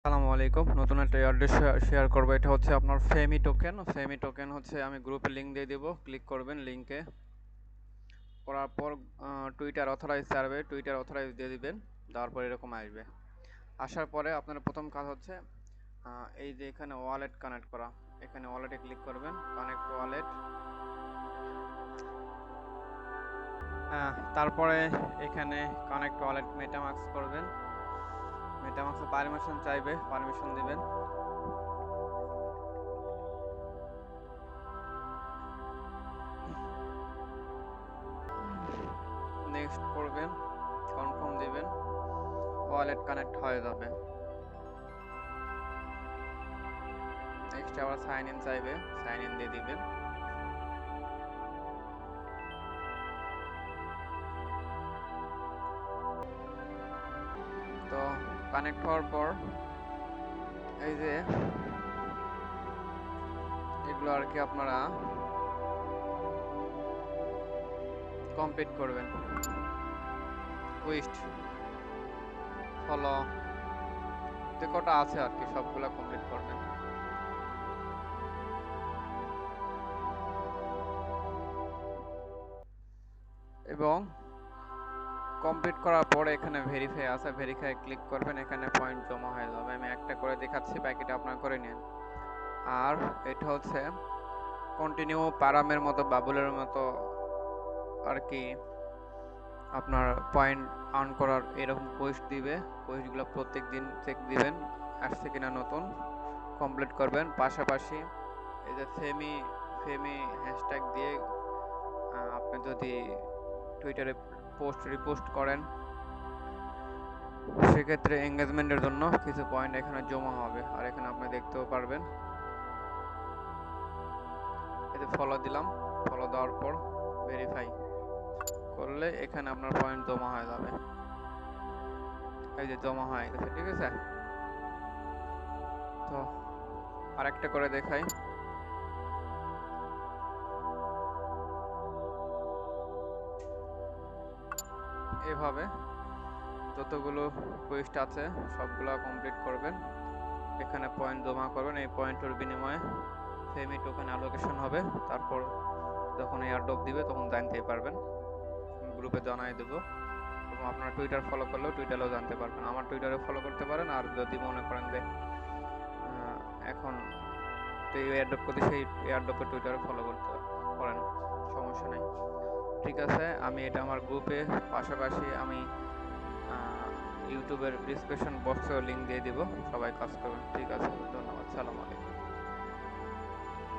আসসালামু আলাইকুম। নতুন একটা এয়ারড্রপ শেয়ার করবো। এটা হচ্ছে আপনার ফেমি টোকেন। ফেমি টোকেন হচ্ছে আমি গ্রুপে লিঙ্ক দিয়ে দিব। ক্লিক করবেন লিঙ্কে। করার পর Twitter authorize survey Twitter authorize দিয়ে দিবেন। দেওয়ার পর এরকম আসবে। আসার পরে আপনার প্রথম কাজ হচ্ছে এই যে এখানে ওয়ালেট কানেক্ট করা। এখানে ওয়ালেটে ক্লিক করবেন, কানেক্ট ওয়ালেট। তারপরে এখানে কানেক্ট ওয়ালেট মেটামাস্ক করবেন। মেটামাস্কে পারমিশন চাইবে, পারমিশন দিবেন। নেক্সট করবেন, কনফার্ম দিবেন, ওয়ালেট কানেক্ট হয়ে যাবে। নেক্সট আবার সাইন ইন চাইবে, সাইন ইন দিয়ে দিবেন। তো কানেক্ট হওয়ার পর এই যে এগুলো আর কি আপনারা কমপ্লিট করবেন। টুইস্ট, ফলো, যে কটা আছে আর কি সবগুলা কমপ্লিট করবেন। এবং কমপ্লিট করার পরে এখানে ভেরিফাই আছে, ভেরিফাই ক্লিক করবেন। এখানে পয়েন্ট জমা হয়ে যাবে। আমি একটা করে দেখাচ্ছি, বাকিটা আপনারা করে নিন। আর এটা হচ্ছে কন্টিনিউ প্যারামের মতো, বাবুলের মতো আর কি আপনার পয়েন্ট আর্ন করার এরকম কোয়েস্ট দিবে। কোয়েস্টগুলো প্রত্যেক দিন চেক দিবেন আসছে কিনা, নতুন কমপ্লিট করবেন। পাশাপাশি এই যে ফেমি ফেমি হ্যাশট্যাগ দিয়ে আপনি যদি টুইটারে পোস্ট রিপোস্ট করেন সেক্ষেত্রে এঙ্গেজমেন্টের জন্য কিছু পয়েন্ট এখানে জমা হবে। আর এখানে আপনি দেখতেও পারবেন। এই যে ফলো দিলাম, ফলো দেওয়ার পর ভেরিফাই করলে এখানে আপনার পয়েন্ট জমা হয়ে যাবে। এই যে জমা হয়ে গেছে, ঠিক আছে। তো আরেকটা করে দেখাই। এভাবে যতগুলো কোয়েস্ট আছে সবগুলো কমপ্লিট করবেন। এখানে পয়েন্ট জমা করবেন। এই পয়েন্টের বিনিময়ে ফেমি টোকেন অ্যালোকেশন হবে। তারপর যখন এয়ারড্রপ দিবে তখন জানতেই পারবেন। গ্রুপে জানাই দেবো। এবং আপনারা টুইটার ফলো করলেও টুইটারেও জানতে পারবেন। আমার টুইটারে ফলো করতে পারেন। আর যদি মনে করেন যে এখন এয়ারড্রপ করতে, সেই এয়ারড্রপে টুইটারে ফলো করতে পারেন, সমস্যা নেই। ঠিক আছে, আমি এটা আমার গ্রুপে, পাশাপাশি আমি ইউটিউবের ডিসক্রিপশন বক্সেও লিঙ্ক দিয়ে দিব। সবাই কাজ করবেন। ঠিক আছে, ধন্যবাদ। সালাম আলাইকুম।